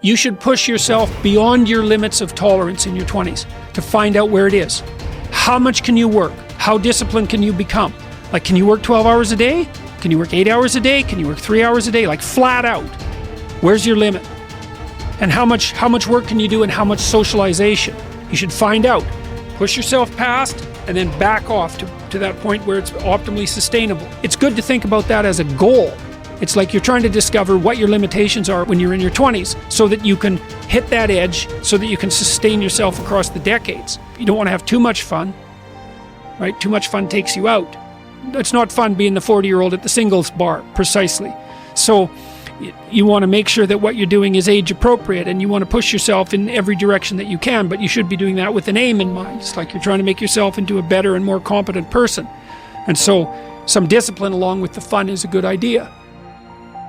you should push yourself beyond your limits of tolerance in your 20s to find out where it is. How much can you work? How disciplined can you become? Like, can you work 12 hours a day? Can you work 8 hours a day? Can you work 3 hours a day? Like, flat out. Where's your limit? And how much work can you do, and how much socialization? You should find out. Push yourself past and then back off to that point where it's optimally sustainable. It's good to think about that as a goal. It's like you're trying to discover what your limitations are when you're in your 20s so that you can hit that edge, so that you can sustain yourself across the decades. You don't want to have too much fun, right? Too much fun takes you out. It's not fun being the 40-year-old at the singles bar, precisely. So you want to make sure that what you're doing is age appropriate, and you want to push yourself in every direction that you can, but you should be doing that with an aim in mind. It's like you're trying to make yourself into a better and more competent person. And so some discipline along with the fun is a good idea.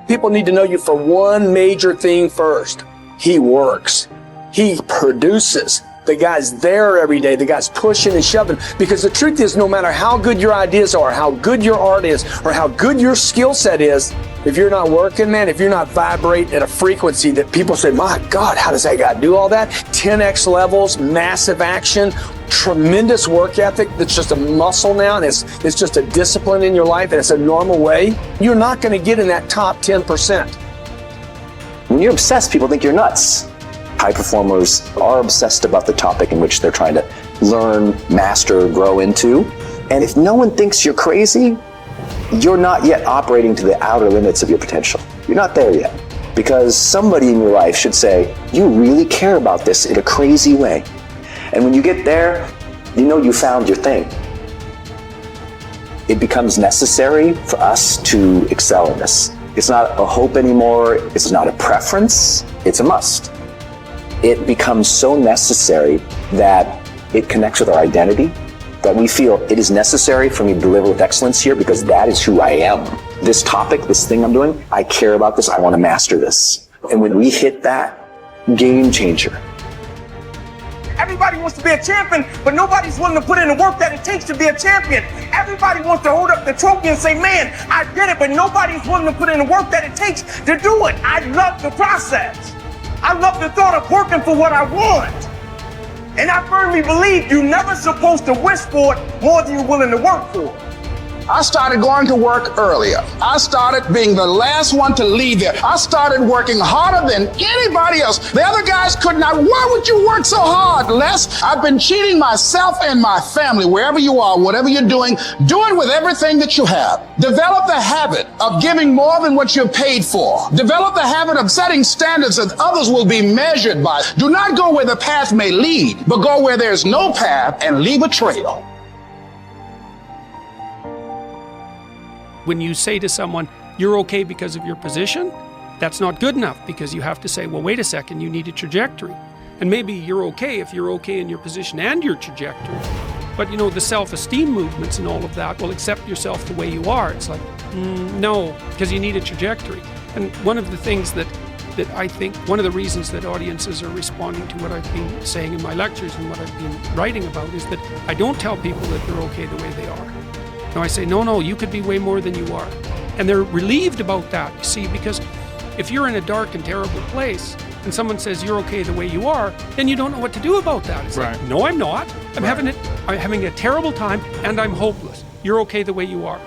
People need to know you for one major thing first. He works. He produces. The guy's there every day. The guy's pushing and shoving. Because the truth is, no matter how good your ideas are, how good your art is, or how good your skill set is, if you're not working, man, if you're not vibrating at a frequency that people say, my God, how does that guy do all that? 10x levels, massive action, tremendous work ethic that's just a muscle now, and it's just a discipline in your life, and it's a normal way. You're not going to get in that top 10%. When you're obsessed, people think you're nuts. High performers are obsessed about the topic in which they're trying to learn, master, grow into. And if no one thinks you're crazy, you're not yet operating to the outer limits of your potential. You're not there yet. Because somebody in your life should say, you really care about this in a crazy way. And when you get there, you know you found your thing. It becomes necessary for us to excel in this. It's not a hope anymore. It's not a preference. It's a must. It becomes so necessary that it connects with our identity, that we feel it is necessary for me to deliver with excellence here because that is who I am. This topic, this thing I'm doing, I care about this, I want to master this. And when we hit that, game changer. Everybody wants to be a champion, but nobody's willing to put in the work that it takes to be a champion. Everybody wants to hold up the trophy and say, man, I did it, but nobody's willing to put in the work that it takes to do it. I love the process. I love the thought of working for what I want. And I firmly believe you're never supposed to wish for it more than you're willing to work for it. I started going to work earlier. I started being the last one to leave there. I started working harder than anybody else. The other guys could not. Why would you work so hard, Les? I've been cheating myself and my family. Wherever you are, whatever you're doing, do it with everything that you have. Develop the habit of giving more than what you're paid for. Develop the habit of setting standards that others will be measured by. Do not go where the path may lead, but go where there's no path and leave a trail. When you say to someone, you're okay because of your position, that's not good enough, because you have to say, well, wait a second, you need a trajectory. And maybe you're okay if you're okay in your position and your trajectory. But you know, the self-esteem movements and all of that, well, accept yourself the way you are. It's like, no, because you need a trajectory. And one of the things that I think, one of the reasons that audiences are responding to what I've been saying in my lectures and what I've been writing about is that I don't tell people that they're okay the way they are. No, I say, no, you could be way more than you are. And they're relieved about that, you see, because if you're in a dark and terrible place and someone says you're okay the way you are, then you don't know what to do about that. It's right. like, no, I'm not. I'm having a terrible time and I'm hopeless. You're okay the way you are.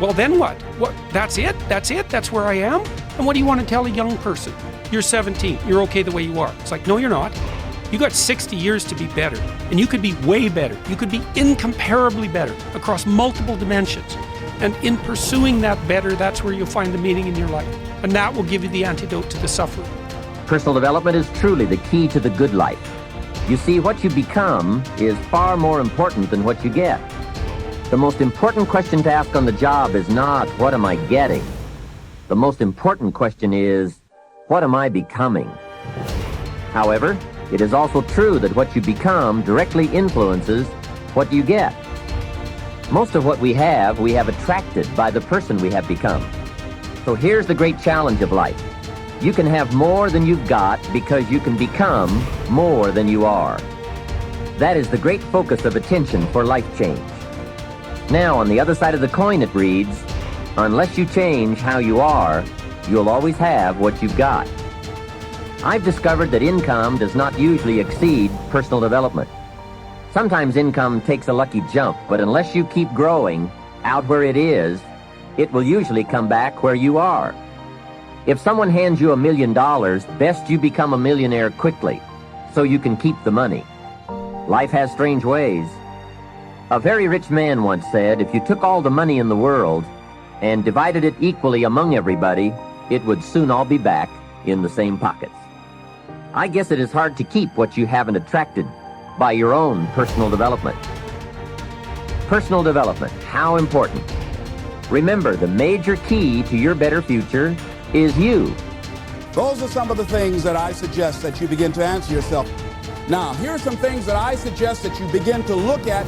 Well, then what? What? That's it? That's where I am? And what do you want to tell a young person? You're 17. You're okay the way you are. It's like, no, you're not. You got 60 years to be better, and you could be way better. You could be incomparably better across multiple dimensions. And in pursuing that better, that's where you'll find the meaning in your life. And that will give you the antidote to the suffering. Personal development is truly the key to the good life. You see, what you become is far more important than what you get. The most important question to ask on the job is not, what am I getting? The most important question is, what am I becoming? However, it is also true that what you become directly influences what you get. Most of what we have attracted by the person we have become. So here's the great challenge of life. You can have more than you've got because you can become more than you are. That is the great focus of attention for life change. Now, on the other side of the coin, it reads, unless you change how you are, you'll always have what you've got. I've discovered that income does not usually exceed personal development. Sometimes income takes a lucky jump, but unless you keep growing out where it is, it will usually come back where you are. If someone hands you $1 million, best you become a millionaire quickly, so you can keep the money. Life has strange ways. A very rich man once said, if you took all the money in the world and divided it equally among everybody, it would soon all be back in the same pockets. I guess it is hard to keep what you haven't attracted by your own personal development. Personal development, how important. Remember, the major key to your better future is you. Those are some of the things that I suggest that you begin to answer yourself. Now, here are some things that I suggest that you begin to look at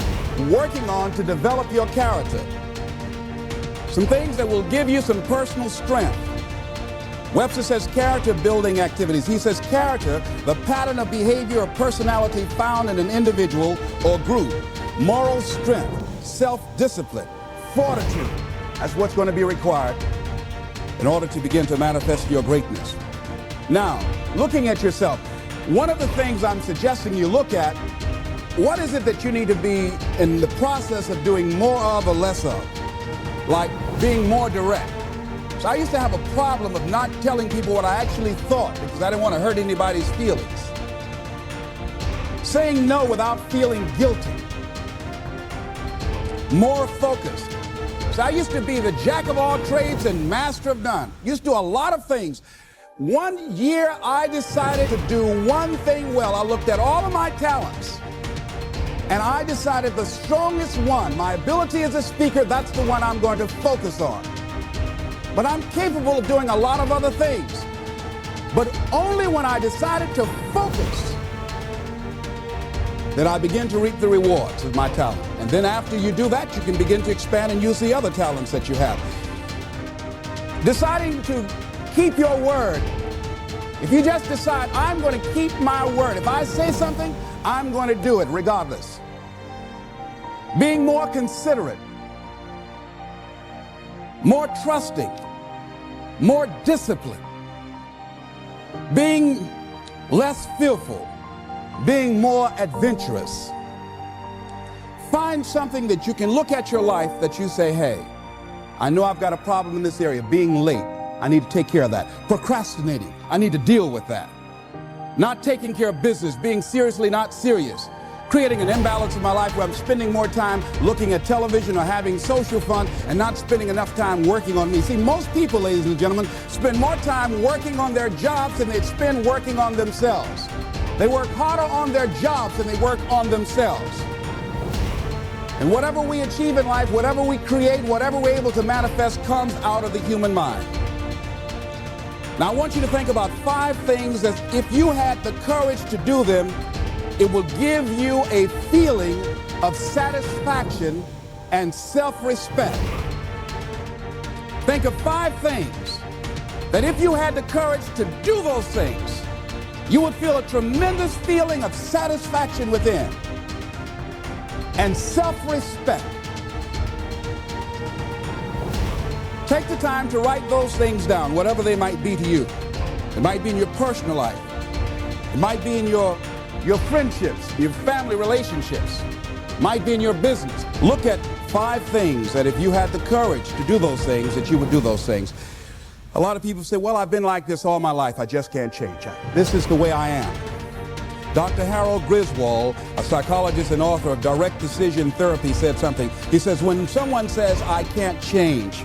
working on to develop your character. Some things that will give you some personal strength. Webster says character building activities. He says character, the pattern of behavior or personality found in an individual or group. Moral strength, self-discipline, fortitude. That's what's going to be required in order to begin to manifest your greatness. Now, looking at yourself, one of the things I'm suggesting you look at, what is it that you need to be in the process of doing more of or less of? Like being more direct. So I used to have a problem of not telling people what I actually thought because I didn't want to hurt anybody's feelings. Saying no without feeling guilty. More focused. So I used to be the jack of all trades and master of none. Used to do a lot of things. One year I decided to do one thing well. I looked at all of my talents and I decided the strongest one, my ability as a speaker, that's the one I'm going to focus on. But I'm capable of doing a lot of other things. But only when I decided to focus that I begin to reap the rewards of my talent. And then after you do that, you can begin to expand and use the other talents that you have. Deciding to keep your word. If you just decide, I'm going to keep my word. If I say something, I'm going to do it regardless. Being more considerate. More trusting, more disciplined, being less fearful, being more adventurous. Find something that you can look at your life that you say, hey, I know I've got a problem in this area, being late. I need to take care of that. Procrastinating, I need to deal with that. Not taking care of business, being seriously not serious. Creating an imbalance in my life where I'm spending more time looking at television or having social fun and not spending enough time working on me. See, most people, ladies and gentlemen, spend more time working on their jobs than they spend working on themselves. They work harder on their jobs than they work on themselves. And whatever we achieve in life, whatever we create, whatever we're able to manifest comes out of the human mind. Now, I want you to think about 5 things that if you had the courage to do them, it will give you a feeling of satisfaction and self-respect. Think of 5 things that if you had the courage to do those things, you would feel a tremendous feeling of satisfaction within and self-respect. Take the time to write those things down, whatever they might be to you. It might be in your personal life. It might be in your friendships, your family relationships, might be in your business. Look at 5 things that if you had the courage to do those things, that you would do those things. A lot of people say, well, I've been like this all my life. I just can't change. This is the way I am. Dr. Harold Griswold, a psychologist and author of Direct Decision Therapy, said something. He says, when someone says, I can't change,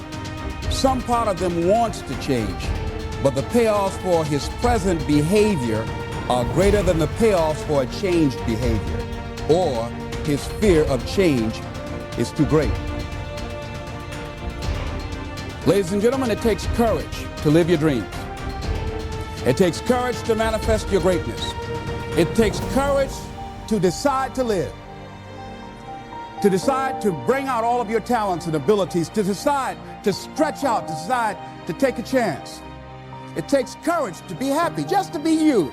some part of them wants to change, but the payoffs for his present behavior are greater than the payoffs for a changed behavior, or his fear of change is too great. Ladies and gentlemen, it takes courage to live your dreams. It takes courage to manifest your greatness. It takes courage to decide to live, to decide to bring out all of your talents and abilities, to decide to stretch out, to decide to take a chance. It takes courage to be happy, just to be you.